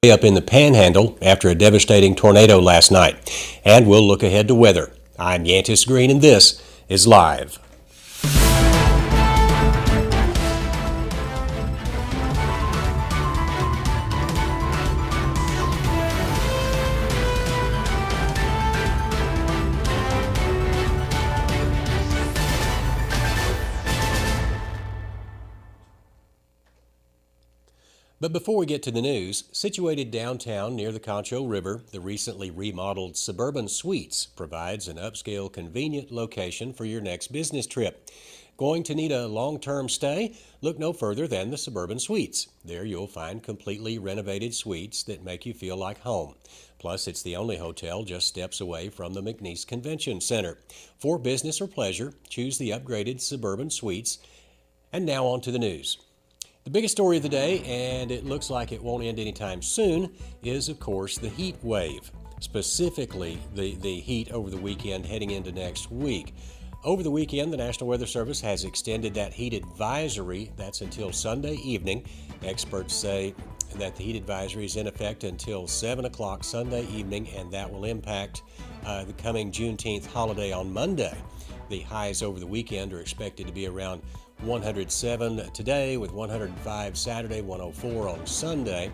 Up in the Panhandle after a devastating tornado last night. And we'll look ahead to weather. I'm Yantis Green, and this is Live. But before we get to the news, situated downtown near the Concho River, the recently remodeled Suburban Suites provides an upscale, convenient location for your next business trip. Going to need a long-term stay? Look no further than the Suburban Suites. There you'll find completely renovated suites that make you feel like home. Plus, it's the only hotel just steps away from the McNeese Convention Center. For business or pleasure, choose the upgraded Suburban Suites. And now on to the news. The biggest story of the day, and it looks like it won't end anytime soon, is of course the heat wave, specifically the heat over the weekend heading into next week. Over the weekend, the National Weather Service has extended that heat advisory. That's until Sunday evening. Experts say that the heat advisory is in effect until 7 o'clock Sunday evening, and that will impact the coming Juneteenth holiday on Monday. The highs over the weekend are expected to be around 107 today, with 105 Saturday, 104 on Sunday.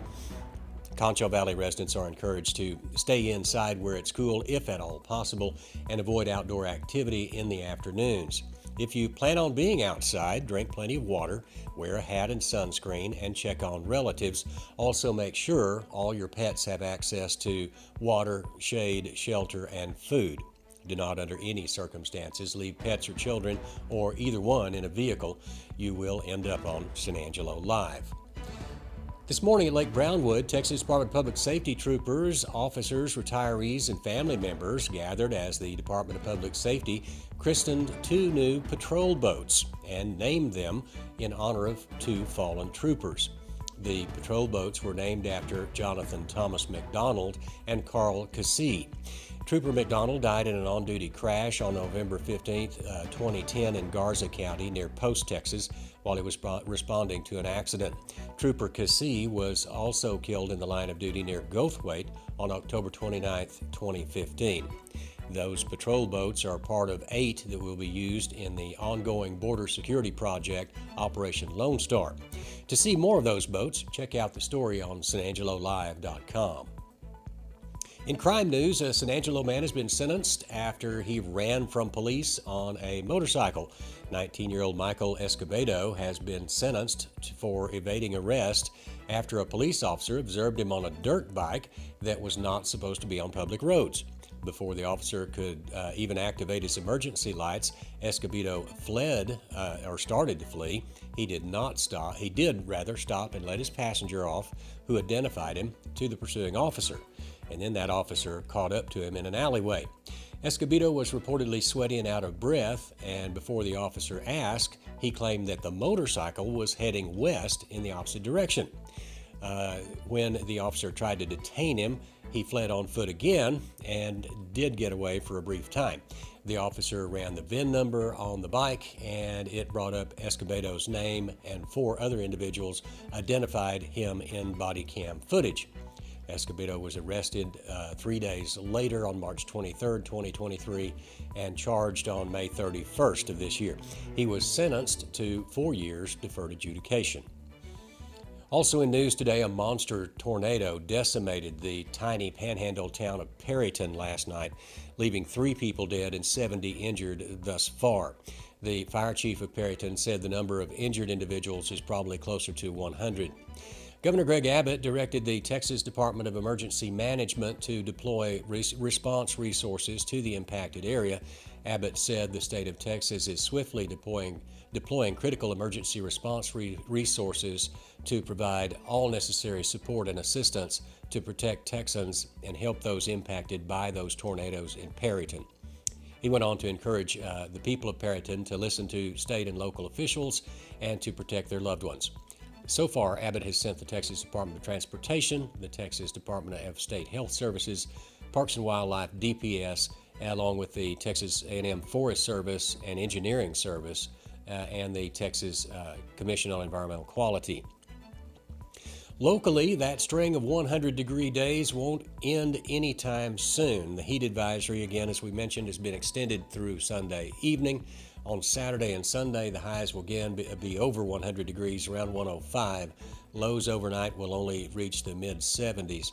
Concho Valley residents are encouraged to stay inside where it's cool, if at all possible, and avoid outdoor activity in the afternoons. If you plan on being outside, drink plenty of water, wear a hat and sunscreen, and check on relatives. Also make sure all your pets have access to water, shade, shelter, and food. Do not, under any circumstances, leave pets or children or either one in a vehicle. You will end up on San Angelo Live. This morning at Lake Brownwood, Texas Department of Public Safety troopers, officers, retirees, and family members gathered as the Department of Public Safety christened 2 new patrol boats and named them in honor of 2 fallen troopers. The patrol boats were named after Jonathan Thomas McDonald and Carl Cassee. Trooper McDonald died in an on-duty crash on November 15, 2010 in Garza County near Post, Texas, while he was responding to an accident. Trooper Cassee was also killed in the line of duty near Goathwaite on October 29, 2015. Those patrol boats are part of 8 that will be used in the ongoing border security project, Operation Lone Star. To see more of those boats, check out the story on SanAngeloLive.com. In crime news, a San Angelo man has been sentenced after he ran from police on a motorcycle. 19-year-old Michael Escobedo has been sentenced for evading arrest after a police officer observed him on a dirt bike that was not supposed to be on public roads. Before the officer could even activate his emergency lights, Escobedo started to flee. He did stop and let his passenger off, who identified him to the pursuing officer. And then that officer caught up to him in an alleyway. Escobedo was reportedly sweaty and out of breath, and before the officer asked, he claimed that the motorcycle was heading west in the opposite direction. When the officer tried to detain him, he fled on foot again and did get away for a brief time. The officer ran the VIN number on the bike, and it brought up Escobedo's name, and 4 other individuals identified him in body cam footage. Escobedo was arrested 3 days later on March 23, 2023, and charged on May 31st of this year. He was sentenced to 4 years deferred adjudication. Also in news today, a monster tornado decimated the tiny panhandle town of Perryton last night, leaving 3 people dead and 70 injured thus far. The fire chief of Perryton said the number of injured individuals is probably closer to 100. Governor Greg Abbott directed the Texas Department of Emergency Management to deploy response resources to the impacted area. Abbott said the state of Texas is swiftly deploying critical emergency response resources to provide all necessary support and assistance to protect Texans and help those impacted by those tornadoes in Perryton. He went on to encourage the people of Perryton to listen to state and local officials and to protect their loved ones. So far, Abbott has sent the Texas Department of Transportation, the Texas Department of State Health Services, Parks and Wildlife, DPS, along with the Texas A&M Forest Service and Engineering Service, and the Texas Commission on Environmental Quality. Locally, that string of 100-degree days won't end anytime soon. The heat advisory, again, as we mentioned, has been extended through Sunday evening. On Saturday and Sunday, the highs will again be over 100 degrees, around 105. Lows overnight will only reach the mid-70s.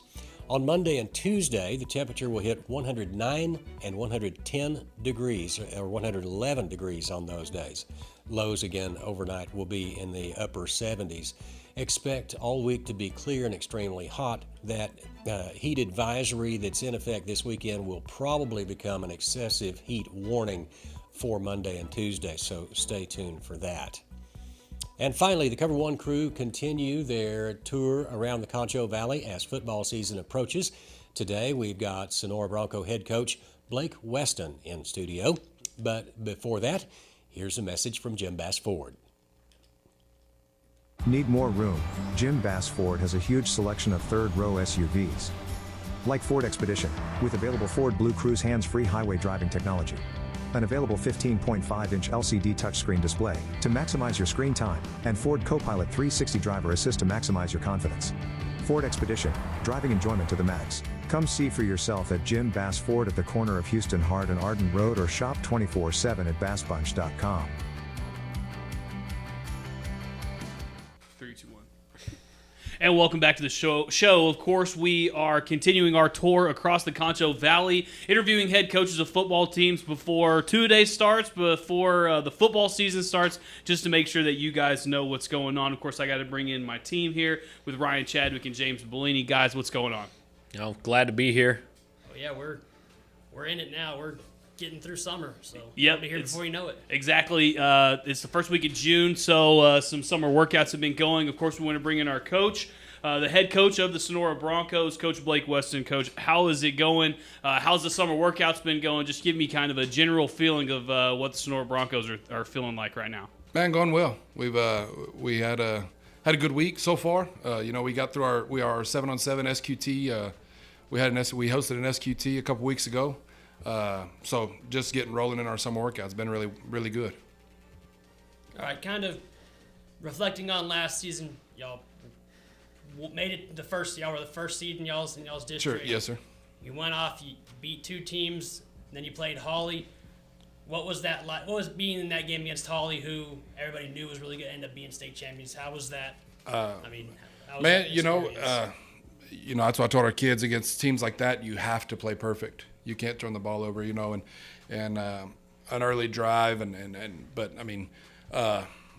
On Monday and Tuesday, the temperature will hit 109 and 110 degrees, or 111 degrees on those days. Lows again overnight will be in the upper 70s. Expect all week to be clear and extremely hot. That heat advisory that's in effect this weekend will probably become an excessive heat warning for Monday and Tuesday, so stay tuned for that. And finally, the Cover One crew continue their tour around the Concho Valley as football season approaches. Today, we've got Sonora Bronco head coach Blake Weston in studio. But before that, here's a message from Jim Bass Ford. Need more room? Jim Bass Ford has a huge selection of third-row SUVs. Like Ford Expedition, with available Ford Blue Cruise hands-free highway driving technology. An available 15.5-inch LCD touchscreen display to maximize your screen time, and Ford Copilot 360 driver assist to maximize your confidence. Ford Expedition, driving enjoyment to the max. Come see for yourself at Jim Bass Ford at the corner of Houston Hart and Arden Road, or shop 24/7 at bassbunch.com. 3, 2, 1. And welcome back to the show. Of course, we are continuing our tour across the Concho Valley, interviewing head coaches of football teams before two-day starts, before the football season starts, just to make sure that you guys know what's going on. Of course, I got to bring in my team here with Ryan Chadwick and James Bellini. Guys, what's going on? Glad to be here. Oh yeah, we're in it now. We're getting through summer, so yep, we'll be here before you know it. Exactly. It's the first week of June, so some summer workouts have been going. Of course, we want to bring in our coach, the head coach of the Sonora Broncos, Coach Blake Weston. Coach, how is it going? How's the summer workouts been going? Just give me kind of a general feeling of what the Sonora Broncos are feeling like right now. Man, going well. We had a good week so far. We got through our 7-on-7 SQT. We hosted an SQT a couple weeks ago. So just getting rolling in our summer workout. It's been really, really good. All right, kind of reflecting on last season, y'all made it y'all were the first seed in y'all's district. Sure, yes, sir. You went off, you beat two teams, and then you played Holly. What was that like? What was being in that game against Holly, who everybody knew was really going to end up being state champions? How was that? How was that experience? That's what I told our kids. Against teams like that, you have to play perfect. You can't turn the ball over, and an early drive, but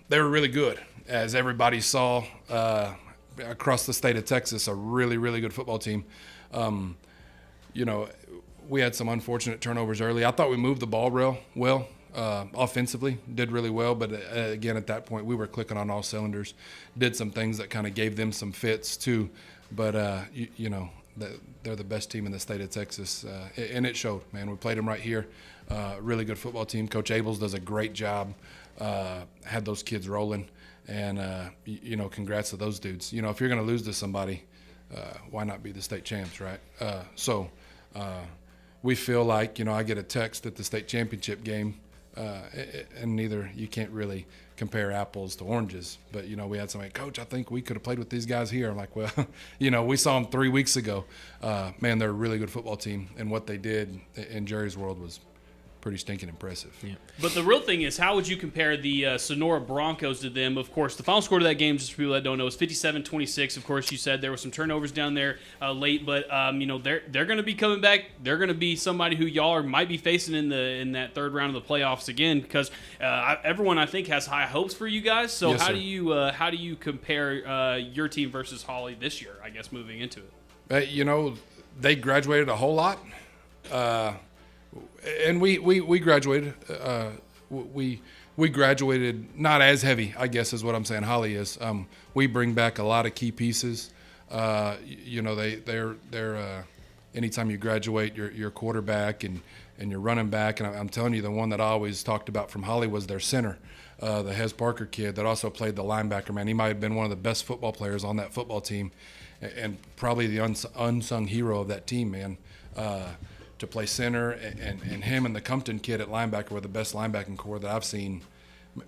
they were really good, as everybody saw across the state of Texas. A really, really good football team. We had some unfortunate turnovers early. I thought we moved the ball real well offensively, did really well, but again at that point we were clicking on all cylinders. Did some things that kind of gave them some fits too, but they're the best team in the state of Texas, and it showed, man. We played them right here. Really good football team. Coach Abels does a great job. Had those kids rolling, and congrats to those dudes. If you're going to lose to somebody, why not be the state champs, right? We feel like, I get a text at the state championship game, and you can't really compare apples to oranges. But, we had somebody, Coach, I think we could have played with these guys here. I'm like, well, we saw them 3 weeks ago. Man, they're a really good football team, and what they did in Jerry's world was pretty stinking impressive. Yeah. But the real thing is, how would you compare the Sonora Broncos to them? Of course, the final score to that game, just for people that don't know, is 57-26. Of course, you said there were some turnovers down there late, but they're going to be coming back. They're going to be somebody who y'all might be facing in that third round of the playoffs again, because everyone I think has high hopes for you guys. So yes, how do you compare your team versus Holly this year? I guess moving into it. They graduated a whole lot. And we graduated. We graduated not as heavy, I guess, is what I'm saying. Holly is. We bring back a lot of key pieces. They're anytime you graduate, your quarterback and your running back. And I'm telling you, the one that I always talked about from Holly was their center, the Hez Parker kid that also played the linebacker. Man, he might have been one of the best football players on that football team, and probably the unsung hero of that team, man. To play center, and him and the Compton kid at linebacker were the best linebacking core that I've seen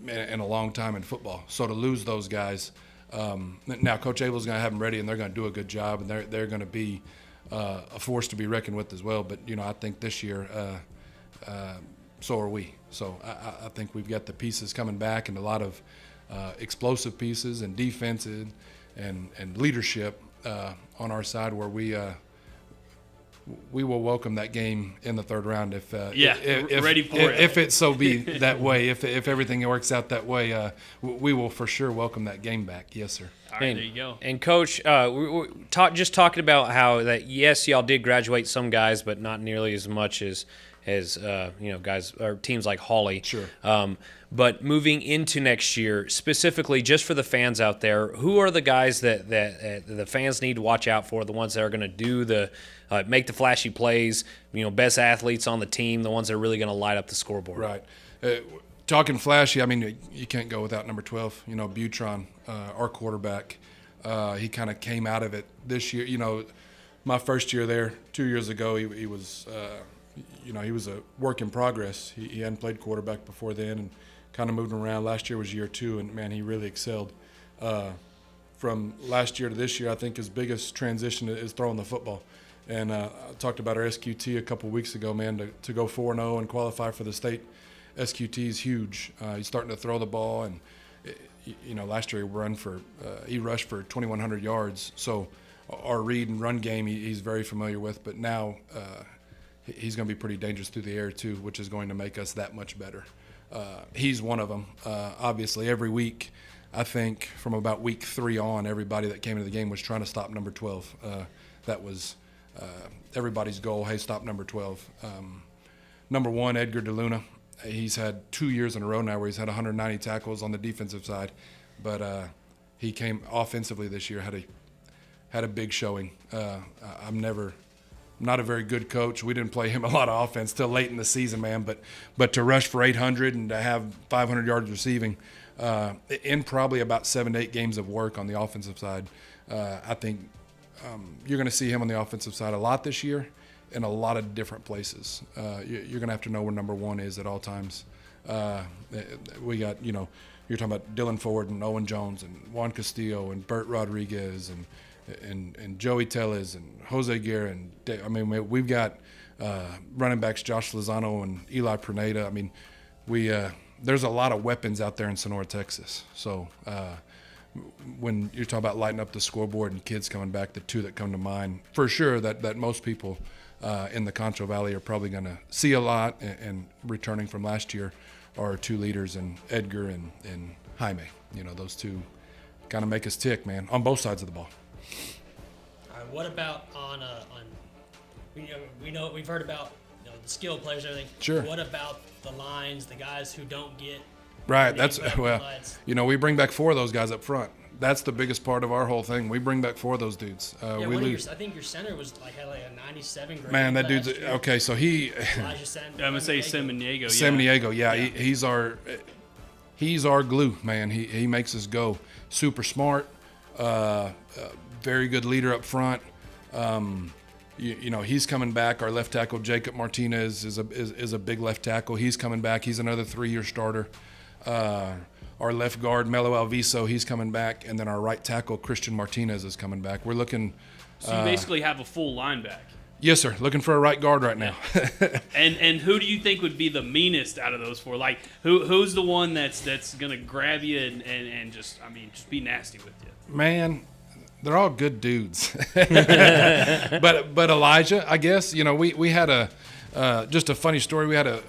in a long time in football. So to lose those guys, Now, Coach Abel's going to have them ready, and they're going to do a good job, and they're going to be a force to be reckoned with as well. But, I think this year so are we. So I think we've got the pieces coming back and a lot of explosive pieces and defense and leadership on our side where we will welcome that game in the third round if ready for it. If it so be that way. If everything works out that way, we will for sure welcome that game back. Yes, sir. All right, there you go. And Coach, just talking about how that yes, y'all did graduate some guys, but not nearly as much as guys or teams like Hawley. Sure. But moving into next year, specifically just for the fans out there, who are the guys that the fans need to watch out for? The ones that are going to do make the flashy plays, best athletes on the team, the ones that are really going to light up the scoreboard. Right. Talking flashy, I mean, you can't go without number 12. Butron, our quarterback. He kind of came out of it this year. My first year there, 2 years ago, he was. He was a work in progress. He hadn't played quarterback before then and kind of moved around. Last year was year 2, and, man, he really excelled. From last year to this year, I think his biggest transition is throwing the football. And I talked about our SQT a couple weeks ago, man, to go 4-0 and qualify for the state SQT is huge. He's starting to throw the ball, and, last year he rushed for 2,100 yards. So our read and run game he's very familiar with, but now he's going to be pretty dangerous through the air too, which is going to make us that much better. He's one of them. Obviously, every week, I think from about week 3 on, everybody that came into the game was trying to stop number 12. That was everybody's goal. Hey, stop number 12. Number 1, Edgar DeLuna. He's had 2 years in a row now where he's had 190 tackles on the defensive side, but he came offensively this year, had a big showing. I'm not a very good coach. We didn't play him a lot of offense till late in the season, man. But to rush for 800 and to have 500 yards receiving in probably about 7 to 8 games of work on the offensive side, I think you're going to see him on the offensive side a lot this year in a lot of different places. You're going to have to know where number 1 is at all times. We got, you're talking about Dylan Ford and Owen Jones and Juan Castillo and Bert Rodriguez and Joey Tellez and Jose Guerra and we've got running backs Josh Lozano and Eli Perneda. I mean, there's a lot of weapons out there in Sonora, Texas. So when you're talking about lighting up the scoreboard and kids coming back, the 2 that come to mind for sure that most people in the Concho Valley are probably going to see a lot and returning from last year are 2 leaders in Edgar and Jaime. Those 2 kind of make us tick, man, on both sides of the ball. What about on we've heard about the skill players and everything. Sure. What about the lines, the guys who don't get right? We bring back 4 of those guys up front. That's the biggest part of our whole thing. We bring back 4 of those dudes. I think your center had a 97 grade. Man, that dude's okay. So he. I'm gonna say Semeniego. Semeniego, yeah. He's our glue, man. He makes us go. Super smart. Very good leader up front. He's coming back. Our left tackle Jacob Martinez is a big left tackle. He's coming back. He's another 3-year starter. Our left guard Melo Alviso, he's coming back, and then our right tackle Christian Martinez is coming back. We're looking. So you basically have a full line back. Yes, sir. Looking for a right guard right now. And who do you think would be the meanest out of those 4? Like who's the one that's gonna grab you and just be nasty with you? Man. They're all good dudes, but Elijah, I guess we had just a funny story. We had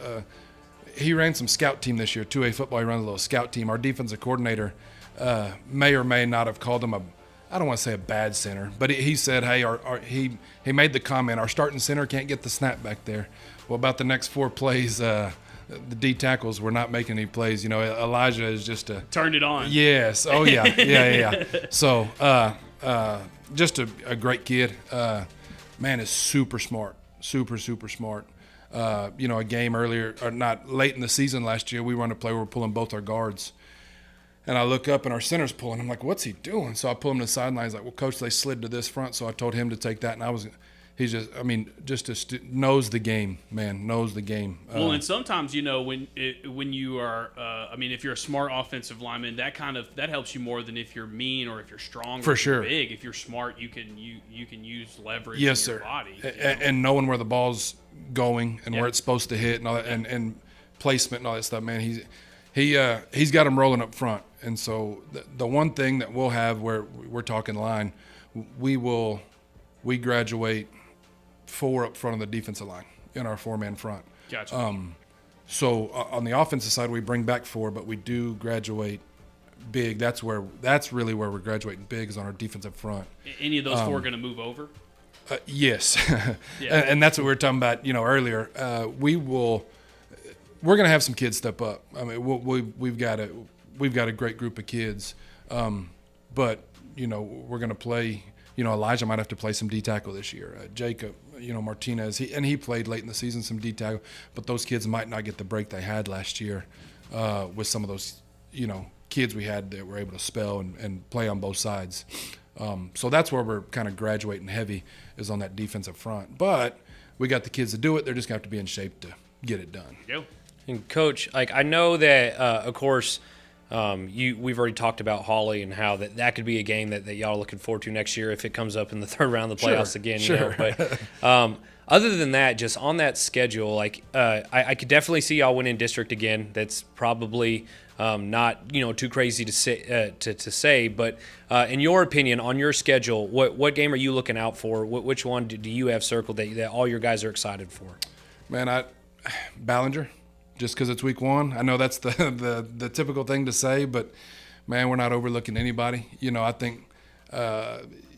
he ran some scout team this year, 2A football. He runs a little scout team. Our defensive coordinator may or may not have called him I don't want to say a bad center, but he said, hey, he made the comment, our starting center can't get the snap back there. Well, about the next 4 plays, the D tackles were not making any plays. Elijah is just turned it on. Yes. Oh yeah. Yeah. So. Just a great kid. Man is super smart, super smart. A game earlier, or not late in the season last year, we run a play where we're pulling both our guards. And I look up and our center's pulling. I'm like, what's he doing? So I pull him to the sideline. He's like, well, coach, they slid to this front. So I told him to take that. And He's just, I mean, knows the game, man, knows the game. Well, and sometimes, you know, when you are, I mean, if you're a smart offensive lineman, that helps you more than if you're mean or if you're strong. For or if you're sure. big. If you're smart, you can use leverage Yes, in your sir. body. You know? And knowing where the ball's going and Yeah. where it's supposed to hit and all that, and placement and all that stuff, man. He's got them rolling up front. And so the one thing that we'll have where we're talking line, we graduate 4 up front of the defensive line in our 4-man front. Gotcha. So on the offensive side, we bring back 4, but we do graduate big. That's really where we're graduating big, is on our defensive front. Any of those 4 going to move over? Yes. Yeah. And that's what we were talking about, you know, earlier. We're going to have some kids step up. I mean, we've got a great group of kids. But, you know, we're going to play, you know, Elijah might have to play some D tackle this year. Jacob, you know, Martinez, he played late in the season, some D tackle, but those kids might not get the break they had last year with some of those, you know, kids we had that were able to spell and play on both sides. So that's where we're kind of graduating heavy, is on that defensive front. But we got the kids to do it. They're just going to have to be in shape to get it done. Go. And Coach, like, I know that, of course, we've already talked about Holly and how that could be a game that y'all are looking forward to next year if it comes up in the third round of the playoffs again. You know? But other than that, just on that schedule, like, I could definitely see y'all winning district again. That's probably not, you know, too crazy to say. But in your opinion, on your schedule, what game are you looking out for? Which one do you have circled that all your guys are excited for? Man, Ballinger. Just because it's week 1. I know that's the typical thing to say, but, man, we're not overlooking anybody. You know, I think,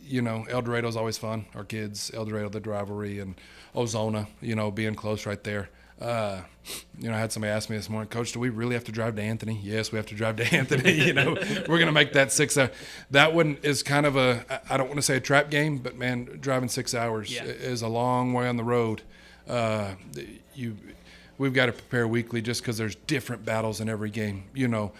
you know, El Dorado's always fun. Our kids, El Dorado, the rivalry, and Ozona, you know, being close right there. You know, I had somebody ask me this morning, Coach, do we really have to drive to Anthony? Yes, we have to drive to Anthony. You know, we're going to make that 6 hours. That one is kind of I don't want to say a trap game, but, man, driving 6 hours is a long way on the road. We've got to prepare weekly just because there's different battles in every game. You know,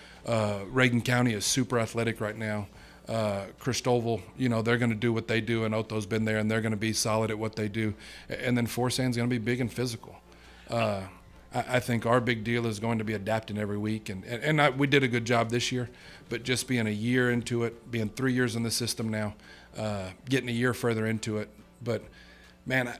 Reagan County is super athletic right now. Christoval, you know, they're going to do what they do, and Otto's been there, and they're going to be solid at what they do. And then Forsand's going to be big and physical. I think our big deal is going to be adapting every week. And we did a good job this year, but just being a year into it, being 3 years in the system now, getting a year further into it. But, man,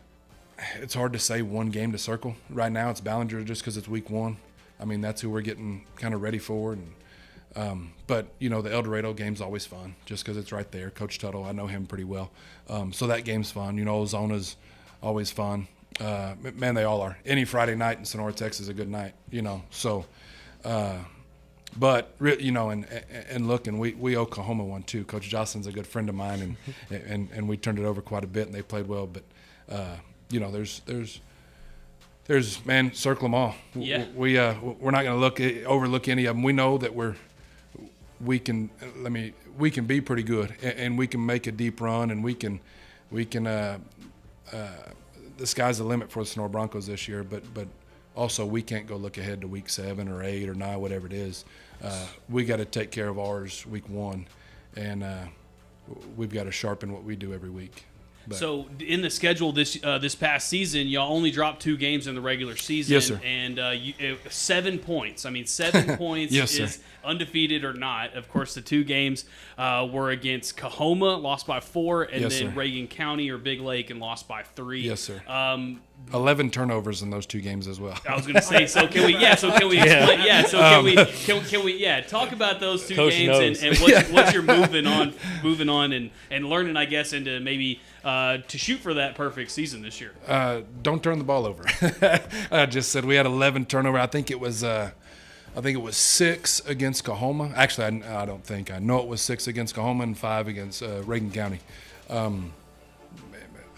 it's hard to say one game to circle. Right now it's Ballinger just because it's week 1. I mean, that's who we're getting kind of ready for. And but, you know, the El Dorado game's always fun just because it's right there. Coach Tuttle, I know him pretty well. So that game's fun. You know, Ozona's always fun. Man, they all are. Any Friday night in Sonora, Texas is a good night, you know. So, but, you know, and look, and we owe Oklahoma one too. Coach Jocelyn's a good friend of mine, and we turned it over quite a bit, and they played well. But, you know, there's man, circle them all. Yeah. We're not going to overlook any of them. We know that we can be pretty good, and we can make a deep run, and we can the sky's the limit for the Sonora Broncos this year. But also we can't go look ahead to week 7 or 8 or 9, whatever it is. We got to take care of ours week 1, and we've got to sharpen what we do every week. But. So in the schedule this past season, y'all only dropped 2 games in the regular season. Yes, sir. And 7 points. I mean, 7 points Yes, is sir. Undefeated or not. Of course, the 2 games were against Coahoma, lost by 4, and Yes, then sir. Reagan County or Big Lake and lost by 3. Yes, sir. 11 turnovers in those 2 games as well. I was going to say, so can we explain? Yeah, so can we talk about those 2 Coach games knows. and what you're moving on and learning, I guess, into maybe to shoot for that perfect season this year. Don't turn the ball over. I just said we had 11 turnover. I think it was 6 against Coahoma. Actually, I don't think. I know it was 6 against Coahoma and 5 against Reagan County.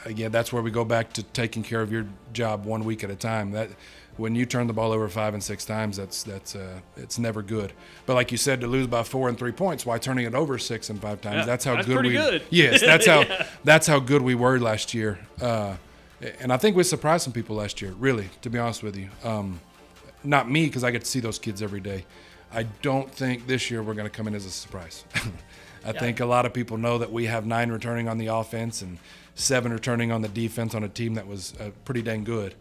Again, that's where we go back to taking care of your job 1 week at a time. That when you turn the ball over 5 and 6 times, that's it's never good. But like you said, to lose by 4 and 3 points, why turning it over 6 and 5 times? Yeah, that's how that's good pretty we. good. Yes, that's how good we were last year. And I think we surprised some people last year. Really, to be honest with you, not me because I get to see those kids every day. I don't think this year we're going to come in as a surprise. I think a lot of people know that we have 9 returning on the offense and 7 returning on the defense on a team that was pretty dang good.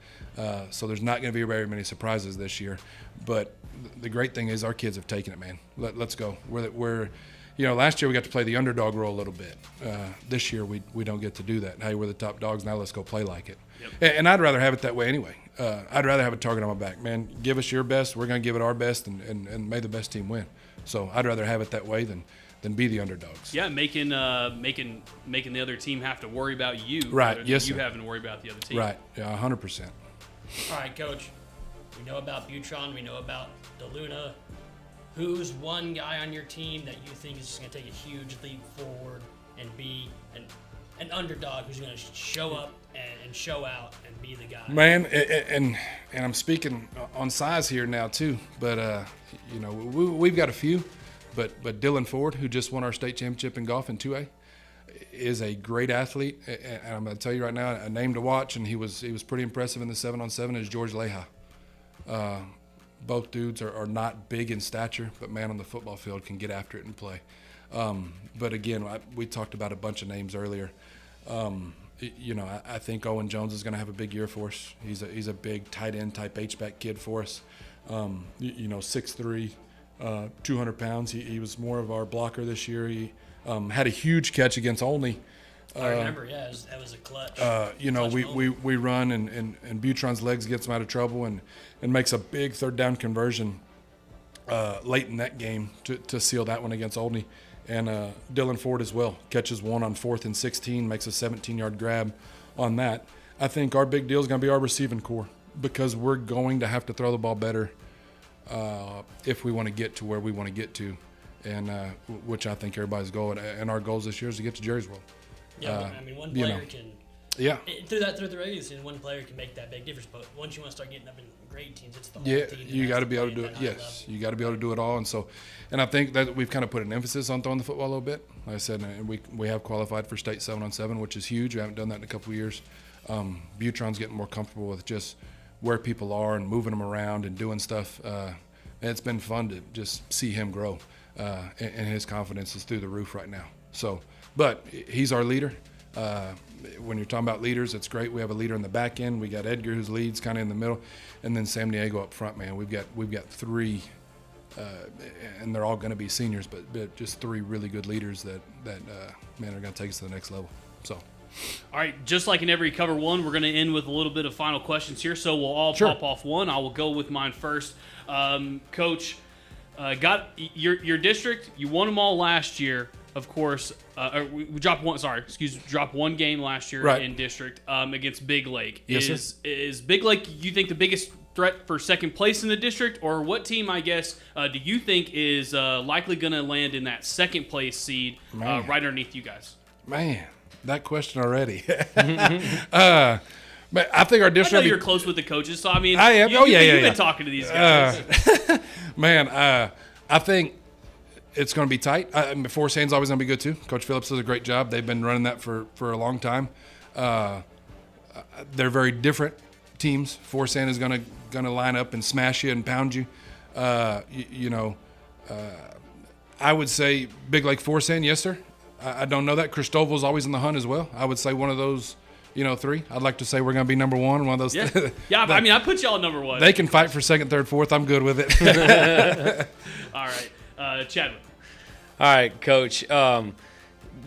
So there's not going to be very many surprises this year. But the great thing is our kids have taken it, man. Let's go. We're last year we got to play the underdog role a little bit. This year we don't get to do that. Hey, we're the top dogs. Now let's go play like it. Yep. And I'd rather have it that way anyway. I'd rather have a target on my back. Man, give us your best. We're going to give it our best, and may the best team win. So I'd rather have it that way than be the underdogs. Yeah, making the other team have to worry about you. Right. Yes, you sir. having to worry about the other team. Right. Yeah, 100%. All right, Coach. We know about Butron. We know about DeLuna. Who's one guy on your team that you think is just going to take a huge leap forward and be an underdog who's going to show up and show out and be the guy? Man, and I'm speaking on size here now too, but we've got a few, but Dylan Ford, who just won our state championship in golf in 2A, is a great athlete, and I'm going to tell you right now, a name to watch, and he was pretty impressive in the 7-on-7 is George Leha. Both dudes are not big in stature, but man, on the football field can get after it and play. But again, we talked about a bunch of names earlier. I think Owen Jones is going to have a big year for us. He's a big tight end type H-back kid for us. 6'3", 200 pounds. He was more of our blocker this year. He had a huge catch against Olney. I remember, that was a clutch. We run and Butron's legs gets him out of trouble and makes a big third down conversion late in that game to seal that one against Olney. And Dylan Ford as well catches one on 4th and 16, makes a 17-yard grab on that. I think our big deal is going to be our receiving core because we're going to have to throw the ball better if we want to get to where we want to get to, and which I think everybody's goal. And our goals this year is to get to Jerry's World. Yeah, one player can. Yeah. Through the regular season, one player can make that big difference. But once you want to start getting up in great teams, it's the whole team. You got to be able to do it. Yes, you got to be able to do it all. And I think that we've kind of put an emphasis on throwing the football a little bit. Like I said, we have qualified for state 7-on-7, which is huge. We haven't done that in a couple of years. Butron's getting more comfortable with just where people are and moving them around and doing stuff. And it's been fun to just see him grow, and his confidence is through the roof right now. So, but he's our leader. When you're talking about leaders, it's great. We have a leader in the back end. We got Edgar, who's leads kind of in the middle, and then Sam Diego up front. Man, we've got 3, and they're all going to be seniors, but just 3 really good leaders that are going to take us to the next level. So. All right, just like in every Cover 1, we're going to end with a little bit of final questions here, so we'll all pop off one. I will go with mine first. Coach, got your district, you won them all last year, of course. We dropped one game last year in district against Big Lake. Yes, is Big Lake, you think, the biggest threat for second place in the district, or what team, I guess, do you think is likely going to land in that second place seed right underneath you guys? Man. That question already. But I think our district. I know you're close with the coaches, so I mean, I am. You've been talking to these guys. I think it's going to be tight. Forest Hand's always going to be good too. Coach Phillips does a great job. They've been running that for a long time. They're very different teams. Forest Hand is going to line up and smash you and pound you. I would say Big Lake Forest Hand, yes sir. I don't know that. Cristoval's always in the hunt as well. I would say one of those, 3. I'd like to say we're going to be number 1. One of those. Yeah. I put y'all number 1. They can fight for 2nd, 3rd, 4th. I'm good with it. All right. Chadwick. All right, Coach.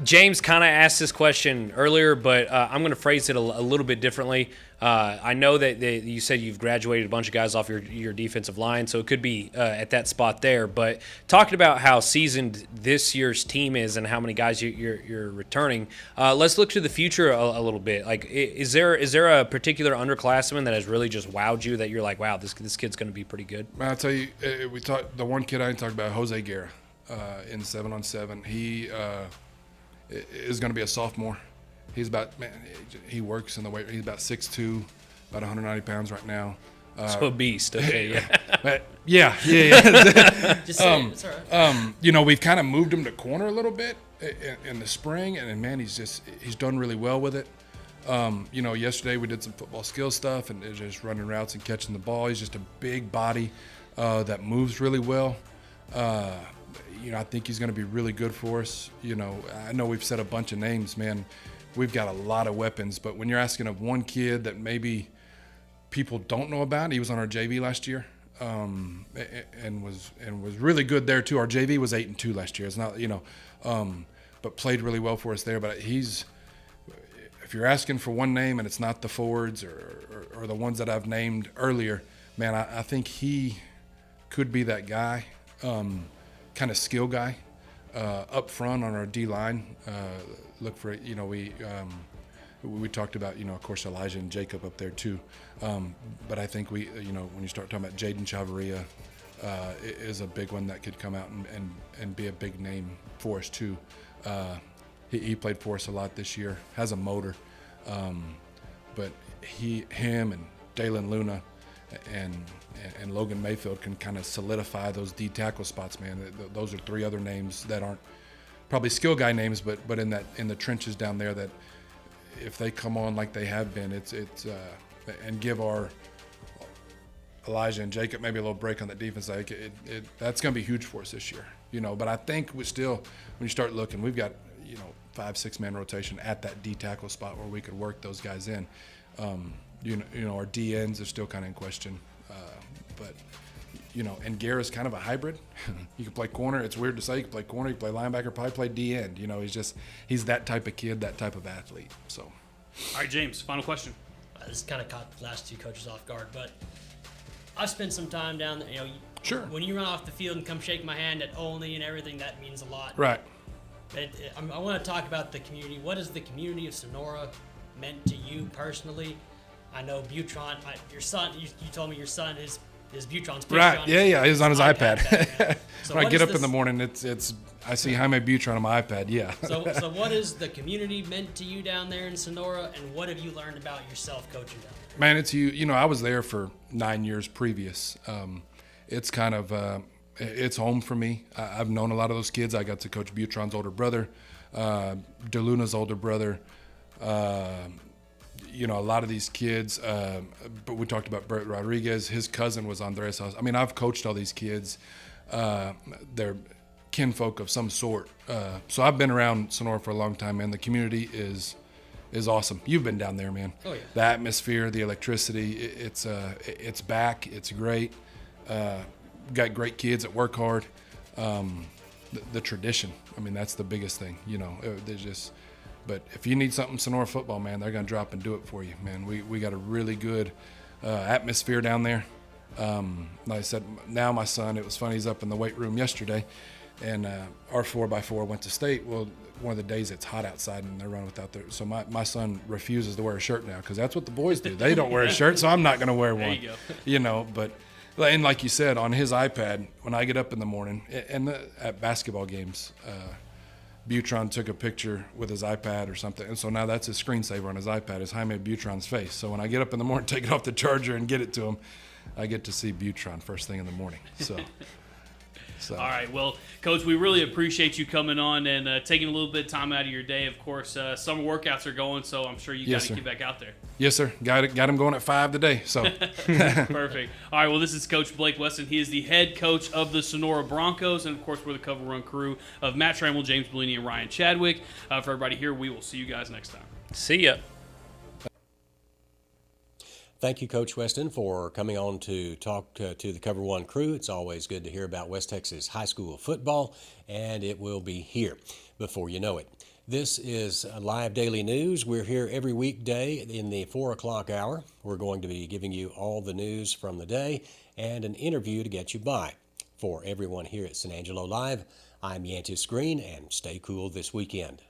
James kind of asked this question earlier, but I'm going to phrase it a little bit differently. I know that you said you've graduated a bunch of guys off your defensive line, so it could be at that spot there. But talking about how seasoned this year's team is and how many guys you're returning, let's look to the future a little bit. Like, is there a particular underclassman that has really just wowed you that you're like, wow, this kid's going to be pretty good? I'll tell you, the one kid I didn't talk about, Jose Guerra, in 7-on-7. He is going to be a sophomore. He works in the weight. He's about 6'2", about 190 pounds right now. So a beast. Okay, yeah. Just saying, it's all right. We've kind of moved him to corner a little bit in the spring, and man, he's done really well with it. Yesterday we did some football skill stuff and just running routes and catching the ball. He's just a big body that moves really well. I think he's going to be really good for us. I know we've said a bunch of names, man. We've got a lot of weapons, but when you're asking of one kid that maybe people don't know about, he was on our JV last year, and was really good there too. Our JV was 8-2 last year. It's not, but played really well for us there. But if you're asking for one name and it's not the forwards or the ones that I've named earlier, man, I think he could be that guy, kind of skill guy, up front on our D line. Look for it. We talked about, of course, Elijah and Jacob up there too. But I think when you start talking about Jaden Chavarria, is a big one that could come out and be a big name for us too. He played for us a lot this year, has a motor. But him and Dalen Luna and Logan Mayfield can kind of solidify those D tackle spots, man. Those are three other names that aren't probably skill guy names, but in the trenches down there, that if they come on like they have been, it's and give our Elijah and Jacob maybe a little break on the defense side, that's going to be huge for us this year. But I think we still, when you start looking, we've got 5-6 man rotation at that D tackle spot where we could work those guys in. Our D ends are still kind of in question, but and Guerra's kind of a hybrid. You can play corner. It's weird to say you can play corner, you can play linebacker, probably play D end. He's that type of kid, that type of athlete. So, all right, James, final question. This kind of caught the last two coaches off guard, but I've spent some time down there. Sure. When you run off the field and come shake my hand at Olney and everything, that means a lot. Right. But I want to talk about the community. What has the community of Sonora meant to you personally? I know Butron, your son. You told me your son is Butron's picture. Right. On Yeah. He's on his iPad. So when I get up in the morning, I see Jaime Butron on my iPad. Yeah. So what has the community meant to you down there in Sonora, and what have you learned about yourself coaching down there? Man, it's you. I was there for 9 years previous. It's kind of it's home for me. I've known a lot of those kids. I got to coach Butron's older brother, DeLuna's older brother. A lot of these kids, but we talked about Bert Rodriguez. His cousin was Andres House. I mean, I've coached all these kids. They're kinfolk of some sort. So I've been around Sonora for a long time, man. The community is awesome. You've been down there, man. Oh, yeah. The atmosphere, the electricity, it's back. It's great. Got great kids that work hard. The tradition, I mean, that's the biggest thing. There's just. But if you need something Sonora football, man, they're going to drop and do it for you, man. We got a really good atmosphere down there. Like I said, now my son, it was funny, he's up in the weight room yesterday, and our 4x4 went to state. Well, one of the days it's hot outside and they're running without their. So my son refuses to wear a shirt now because that's what the boys do. They don't wear a shirt, so I'm not going to wear one. There you go. But and like you said, on his iPad, when I get up in the morning, and at basketball games, Butron took a picture with his iPad or something, and so now that's his screensaver on his iPad is Jaime Butron's face. So when I get up in the morning, take it off the charger and get it to him, I get to see Butron first thing in the morning. So all right, well, Coach, we really appreciate you coming on and taking a little bit of time out of your day. Of course, summer workouts are going, so I'm sure you got to get back out there. Yes, sir. Got him going at 5 today. So perfect. All right, well, this is Coach Blake Weston. He is the head coach of the Sonora Broncos, and of course, we're the Cover Run crew of Matt Trammell, James Bellini, and Ryan Chadwick. For everybody here, we will see you guys next time. See ya. Thank you, Coach Weston, for coming on to talk to the Cover One crew. It's always good to hear about West Texas high school football, and it will be here before you know it. This is Live Daily News. We're here every weekday in the 4 o'clock hour. We're going to be giving you all the news from the day and an interview to get you by. For everyone here at San Angelo Live, I'm Yantis Green, and stay cool this weekend.